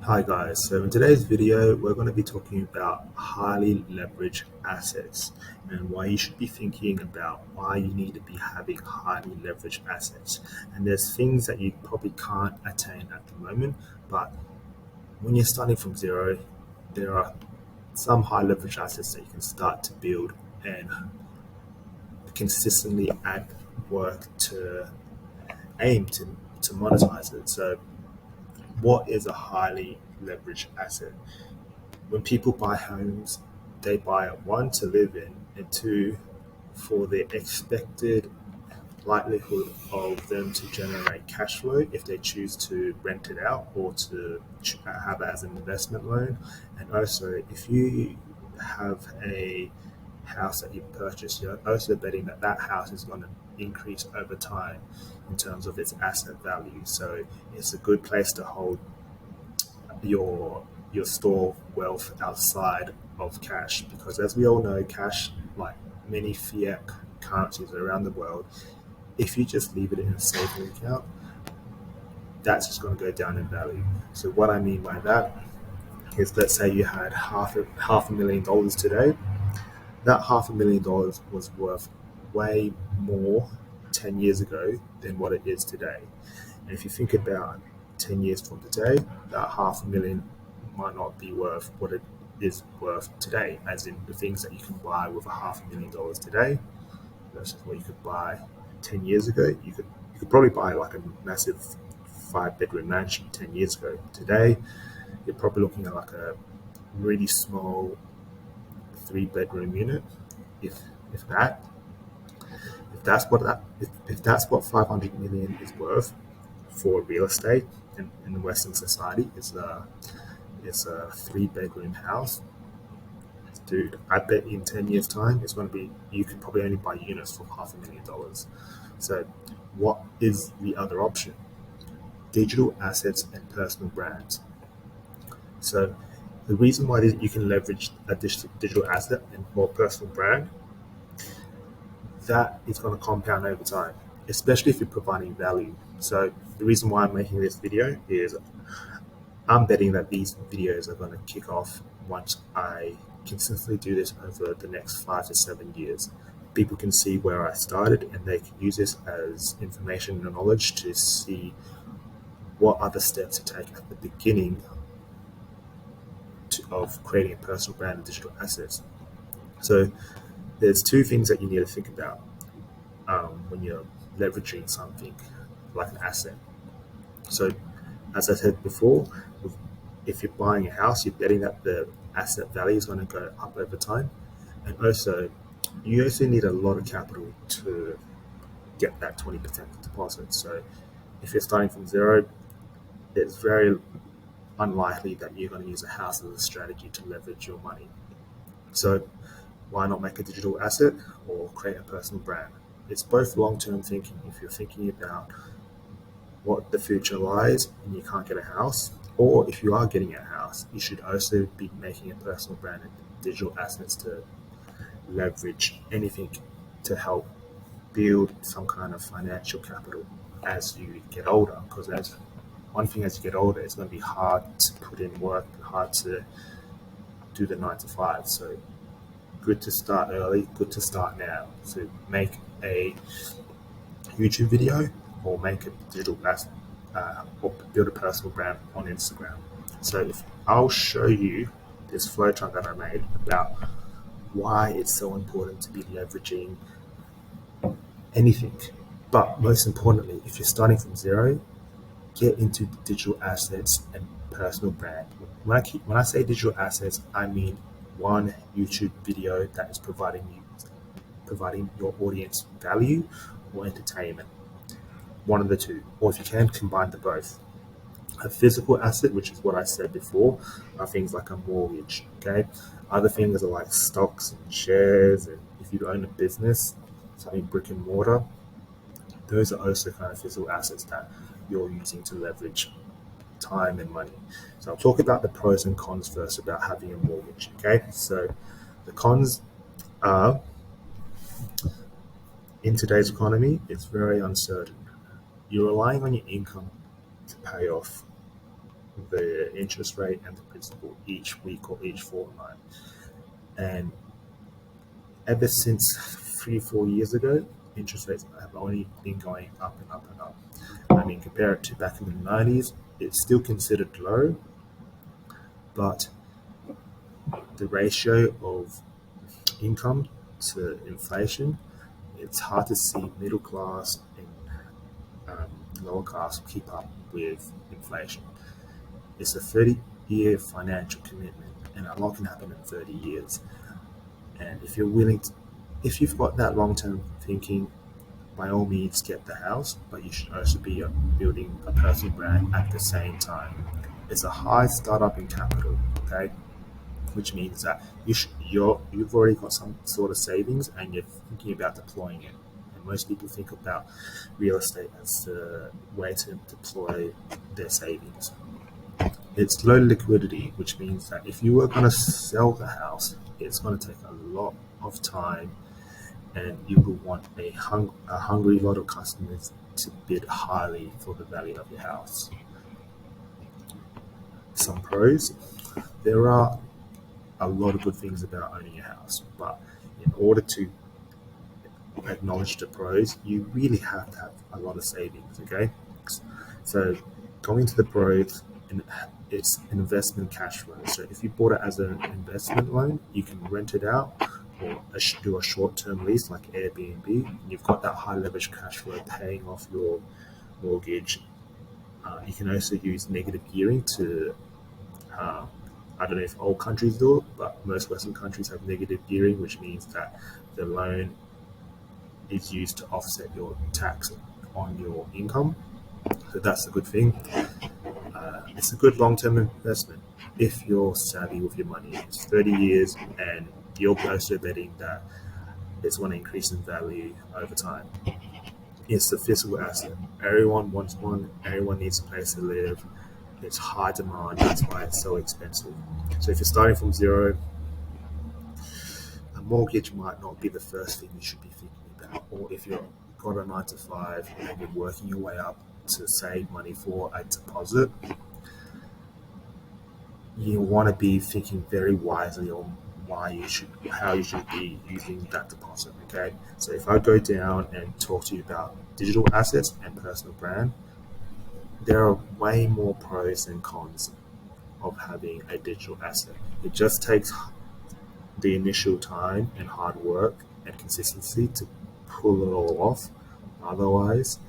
Hi guys, so in today's video we're going to be talking about highly leveraged assets and why you should be thinking about why you need to be having highly leveraged assets. And there's things that you probably can't attain at the moment, but when you're starting from zero, there are some high leverage assets that you can start to build and consistently add work to aim to monetize it. So what is a highly leveraged asset? When people buy homes, they buy it one to live in, and two for the expected likelihood of them to generate cash flow if they choose to rent it out or to have it as an investment loan. And also, if you have a house that you purchase, you're also betting that that house is going to increase over time in terms of its asset value. So it's a good place to hold your store wealth outside of cash, because as we all know, cash, like many fiat currencies around the world, if you just leave it in a saving account, that's just going to go down in value. So what I mean by that is, let's say you had half a million dollars today. That $500,000 was worth way more 10 years ago than what it is today. And if you think about 10 years from today, that 500,000 might not be worth what it is worth today, as in the things that you can buy with $500,000 today versus what you could buy 10 years ago. You could probably buy like a massive 5-bedroom mansion 10 years ago. Today, you're probably looking at like a really small 3-bedroom unit, if if that. If that's what 500 million is worth for real estate in the Western society, is a 3-bedroom house. Dude, I bet in 10 years' time, it's going to be, you could probably only buy units for $500,000. So, what is the other option? Digital assets and personal brands. So, the reason why you can leverage a digital asset and more personal brand, that is going to compound over time, especially if you're providing value. So, the reason why I'm making this video is I'm betting that these videos are going to kick off once I consistently do this over the next 5 to 7 years. People can see where I started and they can use this as information and knowledge to see what other steps to take at the beginning of creating a personal brand and digital assets. So there's two things that you need to think about when you're leveraging something like an asset. So as I said before, if you're buying a house, you're betting that the asset value is going to go up over time. And also, you also need a lot of capital to get that 20% deposit. So if you're starting from zero, it's very unlikely that you're going to use a house as a strategy to leverage your money. So why not make a digital asset or create a personal brand? It's both long-term thinking. If you're thinking about what the future lies and you can't get a house, or if you are getting a house, you should also be making a personal brand and digital assets to leverage anything to help build some kind of financial capital as you get older. Because as one thing, as you get older, it's going to be hard to put in work, hard to do the 9 to 5. So good to start early, good to start now. So make a YouTube video or make a digital or build a personal brand on Instagram. So if I'll show you this flowchart that I made about why it's so important to be leveraging anything. But most importantly, if you're starting from zero, get into digital assets and personal brand. When I say digital assets, I mean one YouTube video that is providing your audience value or entertainment. One of the two, or if you can, combine the both. A physical asset, which is what I said before, are things like a mortgage. Okay, other things are like stocks and shares, and if you own a business, something brick and mortar, those are also kind of physical assets that you're using to leverage time and money. So I'll talk about the pros and cons first about having a mortgage. Okay, so the cons are, in today's economy, it's very uncertain. You're relying on your income to pay off the interest rate and the principal each week or each fortnight. And ever since 3 4 years ago, interest rates have only been going up and up and up. I mean, compare it to back in the 90s, it's still considered low, but the ratio of income to inflation, it's hard to see middle class and lower class keep up with inflation. It's a 30-year financial commitment, and a lot can happen in 30 years. And if you've got that long-term thinking, by all means get the house, but you should also be building a personal brand at the same time. It's a high startup in capital, okay? Which means that you've already got some sort of savings and you're thinking about deploying it. And most people think about real estate as the way to deploy their savings. It's low liquidity, which means that if you were going to sell the house, it's going to take a lot of time, and you will want a hungry lot of customers to bid highly for the value of your house. Some pros: there are a lot of good things about owning a house, but in order to acknowledge the pros, you really have to have a lot of savings, okay? So going to the pros, it's an investment cash flow. So if you bought it as an investment loan, you can rent it out or do a short-term lease like Airbnb. And you've got that high leverage cash flow paying off your mortgage. You can also use negative gearing to, I don't know if all countries do it, but most Western countries have negative gearing, which means that the loan is used to offset your tax on your income. So that's a good thing. It's a good long-term investment if you're savvy with your money. It's 30 years, and you're also betting that it's going to increase in value over time. It's a physical asset. Everyone wants one. Everyone needs a place to live. It's high demand. That's why it's so expensive. So if you're starting from zero, a mortgage might not be the first thing you should be thinking about. Or if you've got a 9 to 5 and you're working your way up to save money for a deposit, you want to be thinking very wisely on how you should be using that deposit. Okay, so if I go down and talk to you about digital assets and personal brand, there are way more pros than cons of having a digital asset. It just takes the initial time and hard work and consistency to pull it all off. Otherwise,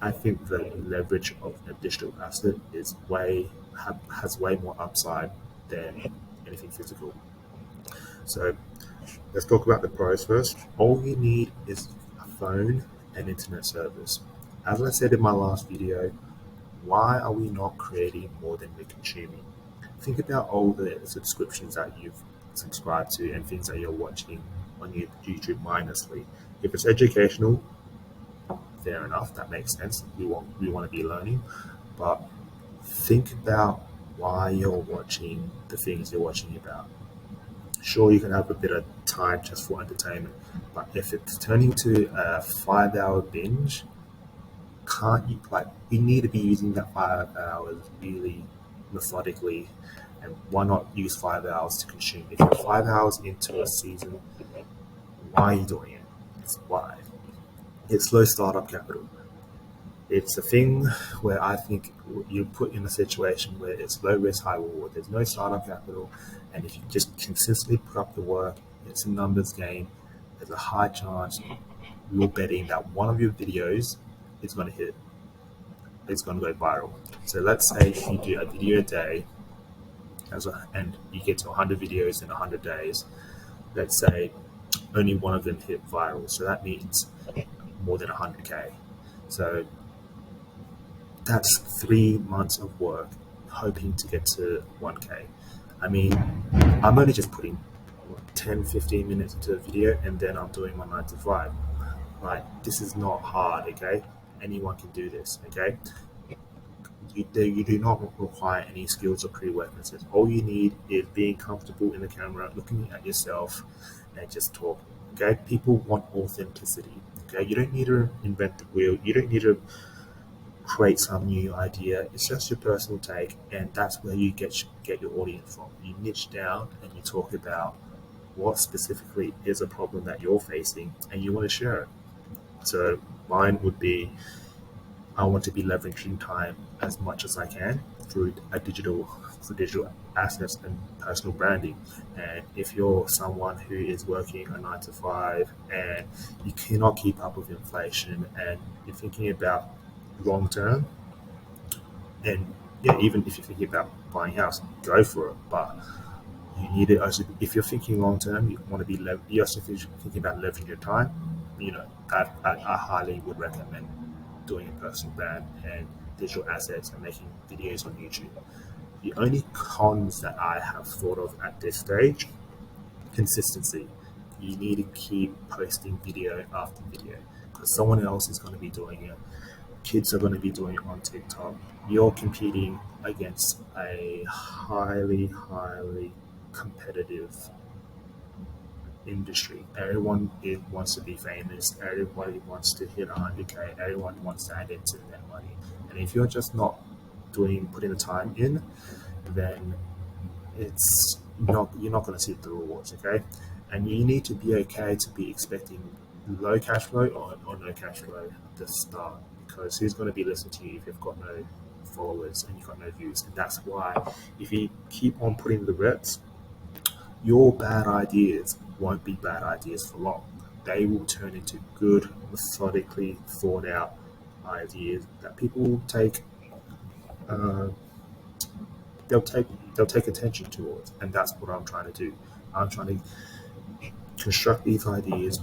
I think the leverage of a digital asset has way more upside than anything physical. So let's talk about the pros first. All you need is a phone and internet service. As I said in my last video, why are we not creating more than we're consuming? Think about all the subscriptions that you've subscribed to and things that you're watching on YouTube mindlessly. If it's educational, fair enough, that makes sense. We want to be learning, but think about why you're watching the things you're watching about. Sure, you can have a bit of time just for entertainment, but if it's turning to a 5 hour binge, can't you you need to be using that 5 hours really methodically, and why not use 5 hours to consume? If you're 5 hours into a season, why are you doing it? It's why. It's low startup capital. It's a thing where I think you put in a situation where it's low risk, high reward. There's no startup capital, and if you just consistently put up the work, it's a numbers game. There's a high chance you're betting that one of your videos is going to hit. It's going to go viral. So let's say you do a video a day, and you get to 100 videos in 100 days. Let's say only one of them hit viral. So that means more than 100K. So that's 3 months of work hoping to get to 1K. I mean, I'm only just putting 10-15 minutes into a video, and then I'm doing my 9 to 5. This is not hard, okay? Anyone can do this, okay? You do not require any skills or prerequisites. All you need is being comfortable in the camera, looking at yourself, and just talking, okay? People want authenticity, okay? You don't need to invent the wheel. You don't need to create some new idea. It's just your personal take, and that's where you get your audience from. You niche down and you talk about what specifically is a problem that you're facing, and you want to share it. So mine would be, I want to be leveraging time as much as I can through digital assets and personal branding. And if you're someone who is working a 9 to 5 and you cannot keep up with inflation and you're thinking about long term, and yeah, even if you're thinking about buying a house, go for it. But you need to also, if you're thinking long term, you want to be, you also thinking about leveraging your time. I highly would recommend doing a personal brand and digital assets and making videos on YouTube. The only cons that I have thought of at this stage: consistency. You need to keep posting video after video because someone else is going to be doing it. Kids are going to be doing it on TikTok. You're competing against a highly competitive industry. Everyone wants to be famous. Everybody wants to hit 100K. Everyone wants to add into that money. And if you're just not putting the time in, then you're not going to see the rewards. Okay, and you need to be okay to be expecting low cash flow or no cash flow at the start, because who's going to be listening to you if you've got no followers and you've got no views? And that's why, if you keep on putting the reps, your bad ideas won't be bad ideas for long. They will turn into good, methodically thought out ideas that people will take. Uh, they'll take they'll take attention towards, and that's what I'm trying to do. I'm trying to construct these ideas,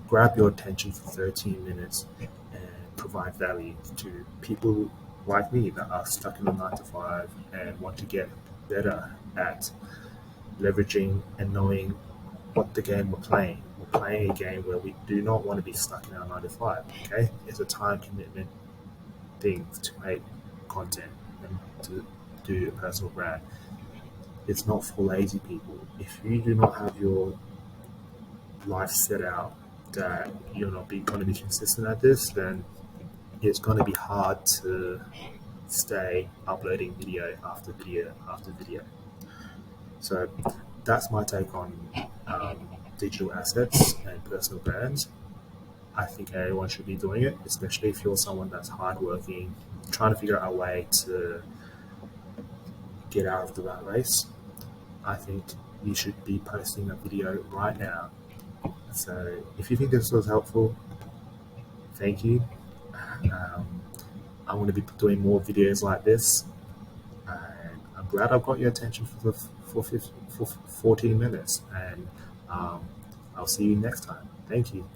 grab your attention for 13 minutes, and provide value to people like me that are stuck in the 9 to 5 and want to get better at leveraging and knowing what the game we're playing. We're playing a game where we do not want to be stuck in our 9 to 5. Okay, it's a time commitment thing to make content and to do a personal brand. It's not for lazy people. If you do not have your life set out that you're not going to be consistent at this, then it's going to be hard to stay uploading video after video after video. So that's my take on digital assets and personal brands. I think everyone should be doing it, especially if you're someone that's hardworking, trying to figure out a way to get out of the rat race. I think you should be posting a video right now. So if you think this was helpful, thank you. I'm going to be doing more videos like this. And I'm glad I've got your attention for 14 minutes. And I'll see you next time. Thank you.